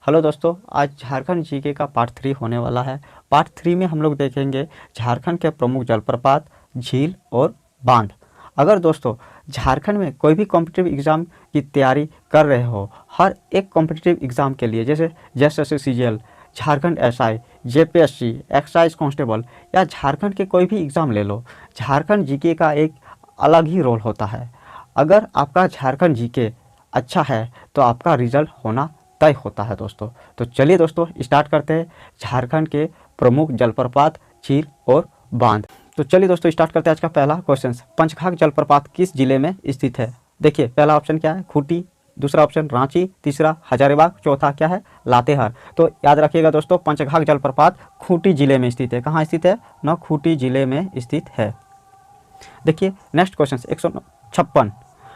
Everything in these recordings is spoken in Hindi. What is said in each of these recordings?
हेलो दोस्तों, आज झारखंड जीके का पार्ट 3 होने वाला है। पार्ट 3 में हम लोग देखेंगे झारखंड के प्रमुख जलप्रपात, झील और बांध। अगर दोस्तों झारखंड में कोई भी कॉम्पिटिटिव एग्ज़ाम की तैयारी कर रहे हो, हर एक कॉम्पिटिटिव एग्ज़ाम के लिए जैसे JSS-CGL, Jharkhand SI, JPSC, excise constable या झारखंड के कोई भी एग्ज़ाम ले लो, झारखंड जीके का एक अलग ही रोल होता है। अगर आपका झारखंड जीके अच्छा है तो आपका रिजल्ट होना तय होता है दोस्तों। तो चलिए दोस्तों स्टार्ट करते हैं झारखंड के प्रमुख जलप्रपात, झील और बांध। तो चलिए दोस्तों स्टार्ट करते हैं आज का पहला क्वेश्चन। पंचघाघ जलप्रपात किस जिले में स्थित है? देखिए पहला ऑप्शन क्या है, खूंटी, दूसरा ऑप्शन रांची, तीसरा हजारीबाग, चौथा क्या है, लातेहार। तो याद रखिएगा दोस्तों, पंचघाघ जलप्रपात खूंटी जिले में स्थित है। कहाँ स्थित है ना, खूंटी जिले में स्थित है। देखिए नेक्स्ट क्वेश्चन 156,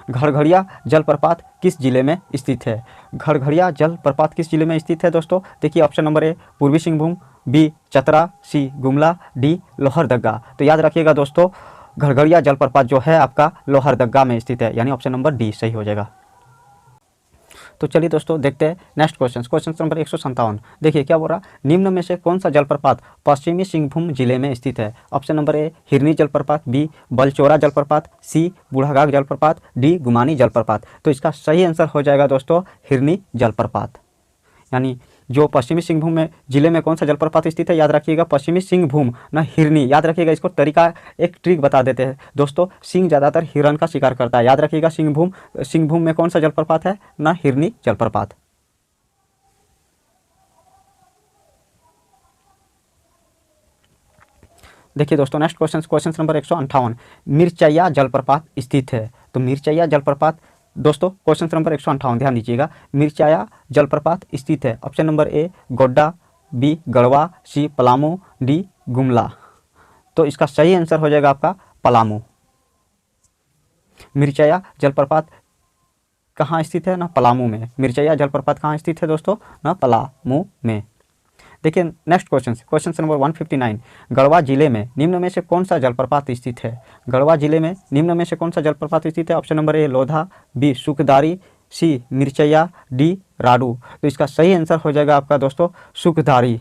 घड़घड़िया जलप्रपात किस जिले में स्थित है? घड़घड़िया जलप्रपात किस जिले में स्थित है दोस्तों? देखिए ऑप्शन नंबर ए पूर्वी सिंहभूम, बी चतरा, सी गुमला, डी लोहरदगा। तो याद रखिएगा दोस्तों, घड़घड़िया जलप्रपात जो है आपका लोहरदगा में स्थित है, यानी ऑप्शन नंबर डी सही हो जाएगा। तो चलिए दोस्तों देखते हैं नेक्स्ट क्वेश्चन नंबर 157। देखिए क्या बोल रहा, निम्न में से कौन सा जलप्रपात पश्चिमी सिंहभूम जिले में स्थित है? ऑप्शन नंबर ए हिरनी जलप्रपात, बी बलचौरा जलप्रपात, सी बूढ़ाघाघ जलप्रपात, डी गुमानी जलप्रपात। तो इसका सही आंसर हो जाएगा दोस्तों हिरनी जलप्रपात। यानी जो पश्चिमी सिंहभूम में जिले में कौन सा जलप्रपात स्थित है, याद रखिएगा पश्चिमी सिंहभूम ना हिरनी। याद रखिएगा, इसको तरीका एक ट्रिक बता देते हैं दोस्तों। सिंह ज़्यादातर हिरन का शिकार करता है। याद रखिएगा सिंहभूम में कौन सा जलप्रपात है ना, हिरनी जलप्रपात। देखिए दोस्तों नेक्स्ट क्वेश्चन नंबर 158, मिर्चैया जलप्रपात स्थित है। तो मिर्चैया जलप्रपात दोस्तों क्वेश्चन नंबर 158 ध्यान दीजिएगा, मिर्चैया जलप्रपात स्थित है। Option number A Godda, B Garhwa, C Palamu, D Gumla. तो इसका सही आंसर हो जाएगा आपका पलामू। मिर्चैया जलप्रपात कहाँ स्थित है ना, पलामू में। मिर्चैया जलप्रपात कहाँ स्थित है दोस्तों ना, पलामू में। देखिए नेक्स्ट क्वेश्चन नंबर 159, गढ़वा जिले में निम्न में से कौन सा जलप्रपात स्थित है? गढ़वा जिले में निम्न में से कौन सा जलप्रपात स्थित है? Option number A Lodha, B Sukhdari, C Mirchaiya, D Radu. तो इसका सही आंसर हो जाएगा आपका दोस्तों सुखदारी।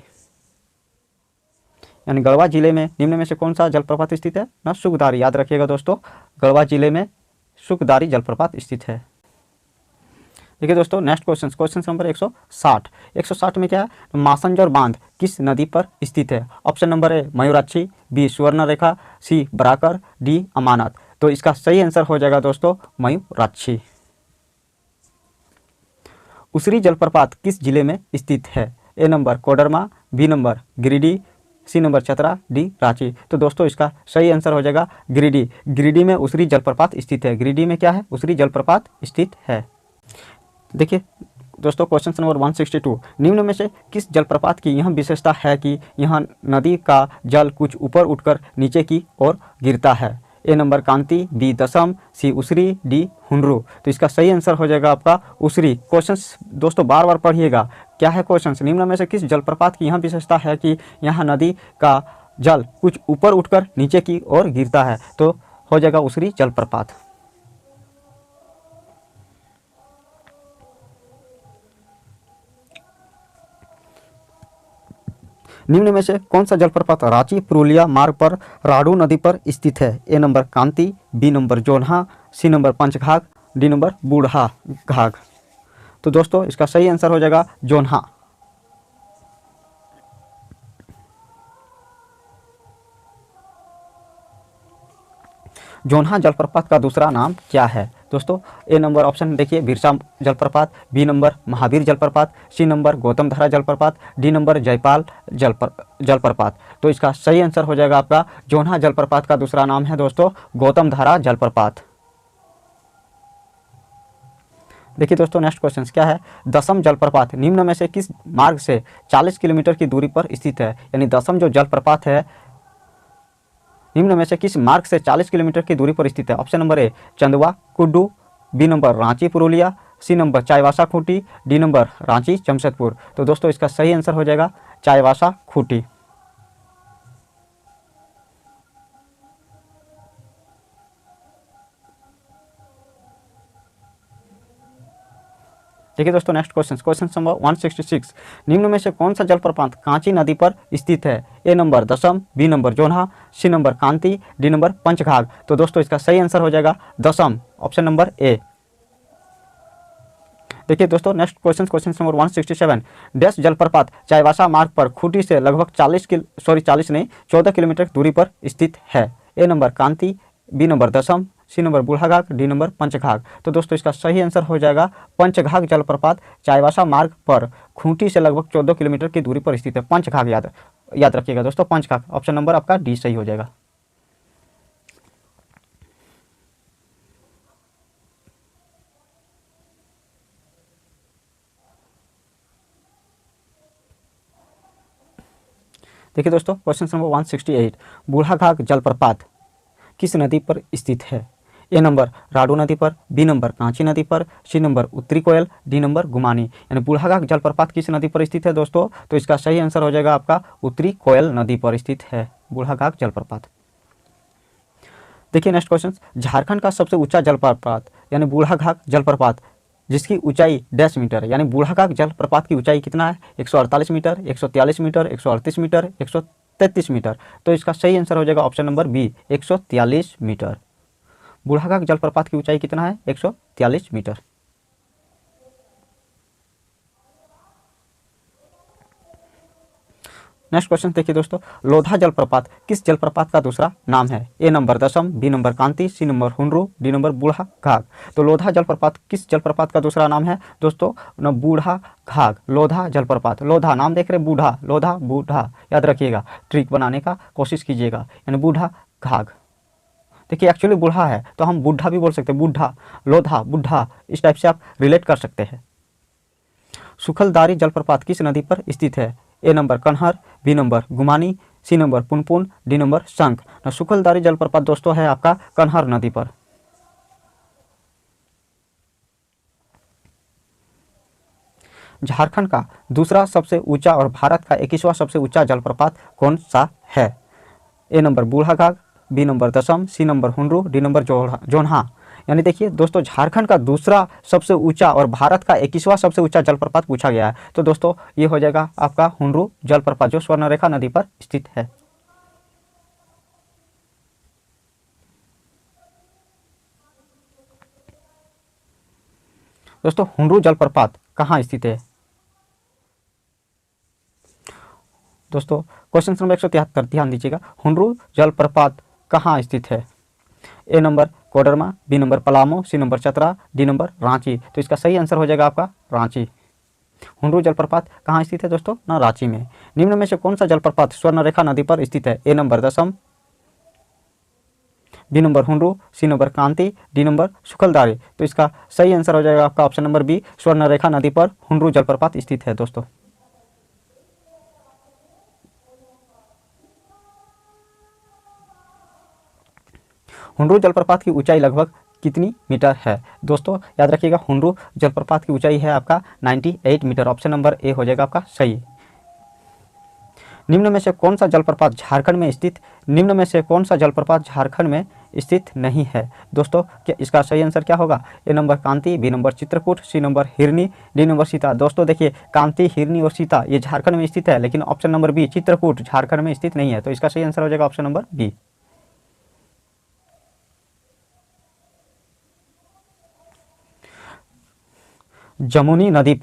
यानी गढ़वा जिले में निम्न में से कौन सा जलप्रपात स्थित है ना, सुखदारी। याद रखिएगा दोस्तों, गढ़वा जिले में सुखदारी जलप्रपात स्थित है। देखिए दोस्तों नेक्स्ट क्वेश्चन नंबर 160 में क्या है, मासंजोर बांध किस नदी पर स्थित है? Option number A Mayurakshi, B Subarnarekha, C Barakar, D Amanat. तो इसका सही आंसर हो जाएगा दोस्तों मयूराक्षी। उसरी जलप्रपात किस जिले में स्थित है? A number Koderma, B number Giridih, C number Chatra, D Ranchi. तो दोस्तों इसका सही आंसर हो जाएगा गिरिडीह। गिरिडीह में उसरी जलप्रपात स्थित है। गिरिडीह में क्या है, उसरी जलप्रपात स्थित है। देखिए दोस्तों क्वेश्चन नंबर 162, निम्न में से किस जलप्रपात की यह विशेषता है कि यहाँ नदी का जल कुछ ऊपर उठकर नीचे की ओर गिरता है? ए नंबर कांति, बी दसम, सी उसरी, डी हुंडरू। तो इसका सही आंसर हो जाएगा आपका उसरी। क्वेश्चंस दोस्तों बार बार पढ़िएगा, क्या है क्वेश्चंस, निम्न में से किस जलप्रपात की यह विशेषता है कि यहाँ नदी का जल कुछ ऊपर उठकर नीचे की ओर गिरता है? तो हो जाएगा उसरी जलप्रपात। निम्न में से कौन सा जलप्रपात रांची पुरुलिया मार्ग पर राडू नदी पर स्थित है? A number Kanti, B number Jonha, C number Panchghagh, D number Budha Ghagh. तो दोस्तों इसका सही आंसर हो जाएगा जोन्हा। जोन्हा जलप्रपात का दूसरा नाम क्या है दोस्तों? ए नंबर ऑप्शन देखिए बिरसा जलप्रपात, बी नंबर महावीर जलप्रपात, सी नंबर गौतम धारा जलप्रपात, डी नंबर जयपाल जलप्रपात। तो इसका सही आंसर हो जाएगा आपका जोन्हा जलप्रपात का दूसरा नाम है दोस्तों गौतम धारा जलप्रपात। देखिए दोस्तों नेक्स्ट क्वेश्चन क्या है, दसम जलप्रपात निम्न में से किस मार्ग से 40 किलोमीटर की दूरी पर स्थित है? यानी दसम जो जलप्रपात है निम्न में से किस मार्ग से 40 किलोमीटर की दूरी पर स्थित है? Option number A Chandwa Kuddu, B number Ranchi Purulia, C number Chaibasa Khunti, D number Ranchi Jamshedpur. तो दोस्तों इसका सही आंसर हो जाएगा चाईबासा खूंटी। देखिए दोस्तों नेक्स्ट क्वेश्चन नंबर 166, निम्न में से कौन सा जलप्रपात कांची नदी पर स्थित है? A number Dassam, B number Jonha, C number Kanti, D number Panchghagh. तो दोस्तों इसका सही आंसर हो जाएगा दशम, ऑप्शन नंबर ए। देखिए दोस्तों नेक्स्ट क्वेश्चन नंबर 167, डैश जलप्रपात चाईबासा मार्ग पर खूंटी से लगभग 14 किलोमीटर दूरी पर स्थित है? A number Kanti, B number Dassam, C number Budhaghagh, D number Panchghagh. तो दोस्तों इसका सही आंसर हो जाएगा पंचघाघ जलप्रपात चाईबासा मार्ग पर खूंटी से लगभग 14 किलोमीटर की दूरी पर स्थित है। पंचघाघ याद रखिएगा दोस्तों, पंचघाघ, ऑप्शन नंबर आपका डी सही हो जाएगा। देखिए दोस्तों क्वेश्चन नंबर 168, बूढ़ाघाघ जलप्रपात किस नदी पर स्थित है? ए नंबर राडू नदी पर, बी नंबर कांची नदी पर, सी नंबर उत्तरी कोयल, डी नंबर गुमानी। यानी बूढ़ाघाघ जलप्रपात किस नदी पर स्थित है दोस्तों? तो इसका सही आंसर हो जाएगा आपका उत्तरी कोयल नदी पर स्थित है बूढ़ाघाघ जलप्रपात। देखिए नेक्स्ट क्वेश्चन, झारखंड का सबसे ऊंचा जलप्रपात यानी बूढ़ाघाघ जलप्रपात जिसकी ऊंचाई डैश मीटर है, यानी बूढ़ाघाघ जलप्रपात की ऊंचाई कितना है? 148 मीटर, 143 मीटर, 138 मीटर, 133 मीटर। तो इसका सही आंसर हो जाएगा option number B, 143 metre. Budhaghagh जलप्रपात की ऊंचाई कितना है? 143 मीटर। नेक्स्ट क्वेश्चन देखिए दोस्तों, लोधा जलप्रपात किस जलप्रपात का दूसरा नाम है? A number Dassam, B number Kanti, C number Hundru, D number Budhaghagh. तो लोधा जलप्रपात किस जलप्रपात का दूसरा नाम है दोस्तों? न बूढ़ाघाघ, लोधा जलप्रपात। लोधा नाम देख रहे, बूढ़ा, लोधा, बूढ़ा, याद रखिएगा, ट्रिक बनाने का कोशिश कीजिएगा, यानी बूढ़ाघाघ। देखिए एक्चुअली बूढ़ा है तो हम बूढ़ा भी बोल सकते हैं, बूढ़ा, लोधा, बूढ़ा, इस टाइप से आप रिलेट कर सकते हैं। सुखलदारी जलप्रपात किस नदी पर स्थित है? A number Kanhar, B number Gumani, C number Punpun, D number Sankh. Sukhaldari जलप्रपात दोस्तों है आपका कन्हर नदी पर। झारखंड का दूसरा सबसे ऊंचा और भारत का 21वां सबसे ऊंचा जलप्रपात कौन सा है? A number Budhaghagh, B number Dassam, C number Hundru, D number Jonha. यानी देखिए दोस्तों झारखंड का दूसरा सबसे ऊंचा और भारत का 21वां सबसे ऊंचा जलप्रपात पूछा गया है। तो दोस्तों ये हो जाएगा आपका हुनरू जलप्रपात जो स्वर्णरेखा नदी पर स्थित है। दोस्तों हुनरू जलप्रपात कहाँ स्थित है? दोस्तों क्वेश्चन नंबर 173 ध्यान दीजिएगा, हुनरू जलप्रपात कहाँ स्थित है? A number Koderma, B number Palamu, C number Chatra, D number Ranchi. तो इसका सही आंसर हो जाएगा आपका रांची। हुनरू जलप्रपात कहाँ स्थित है दोस्तों? ना रांची में। निम्न में से कौन सा जलप्रपात स्वर्णरेखा नदी पर स्थित है? A number Dassam, B number हुनरू, C number Kanti, D number सुखलदारी। तो इसका सही आंसर हो जाएगा आपका ऑप्शन नंबर बी, स्वर्णरेखा नदी पर हुनरू जलप्रपात स्थित है दोस्तों। हुनरू जलप्रपात की ऊंचाई लगभग कितनी मीटर है? दोस्तों याद रखिएगा हुनरू जलप्रपात की ऊंचाई है आपका 98 मीटर, ऑप्शन नंबर ए हो जाएगा आपका सही। निम्न में से कौन सा जलप्रपात झारखंड में स्थित नहीं है? दोस्तों क्या इसका सही आंसर क्या होगा? A number Kanti, B number Chitrakoot, C number Hirni, D number Sita. दोस्तों देखिए कांति, हिरनी और सीता ये झारखंड में स्थित है, लेकिन option number B Chitrakoot Jharkhand में स्थित नहीं है। तो इसका सही आंसर हो जाएगा ऑप्शन नंबर बी। जमुनी नदी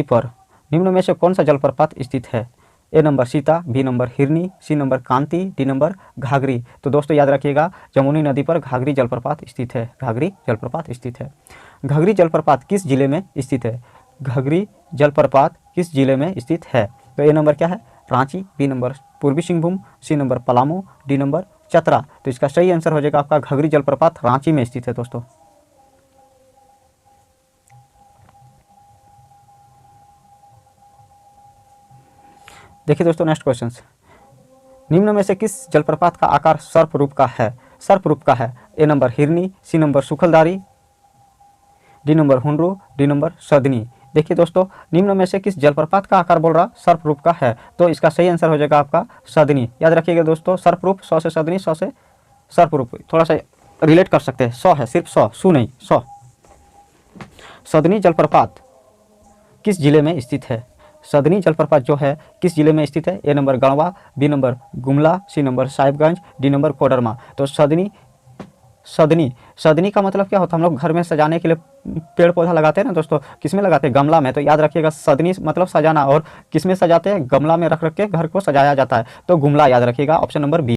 पर निम्न में से कौन सा जलप्रपात स्थित है? A number Sita, B number Hirni, C number Kanti, D number घाघरी। तो दोस्तों याद रखिएगा जमुनी नदी पर घाघरी जलप्रपात स्थित है। घाघरी जलप्रपात स्थित है। घाघरी जलप्रपात किस जिले में स्थित है? घाघरी जलप्रपात किस जिले में स्थित है? तो ए नंबर क्या है? Ranchi, B number Purbi Singhbhum, C number Palamu, D number Chatra. तो इसका सही आंसर हो जाएगा आपका घाघरी जलप्रपात रांची में स्थित है दोस्तों। देखिए दोस्तों नेक्स्ट क्वेश्चन, निम्न में से किस जलप्रपात का आकार सर्प रूप का है? A number Hirni, C number Sukhaldari, D number Hundru, D number Sadni. देखिए दोस्तों निम्न में से किस जलप्रपात का आकार बोल रहा सर्प रूप का है? तो इसका सही आंसर हो जाएगा आपका सदनी। याद रखिएगा दोस्तों सर्प रूप 100 से सदनी, 100 से सर्परूप, थोड़ा सा रिलेट कर सकते हैं। 100 है, सिर्फ 100, सू नहीं, 100। सदनी जलप्रपात किस जिले में स्थित है? सदनी जलप्रपात जो है किस जिले में स्थित है? A number Garhwa, B number Gumla, C number Sahibganj, D number Koderma. तो सदनी सदनी का मतलब क्या होता है? हम लोग घर में सजाने के लिए पेड़ पौधा लगाते हैं ना दोस्तों, किस में लगाते हैं? गमला में। तो याद रखिएगा सदनी मतलब सजाना, और किस में सजाते हैं? गमला में रख के घर को सजाया जाता है। तो गुमला याद रखिएगा, ऑप्शन नंबर बी।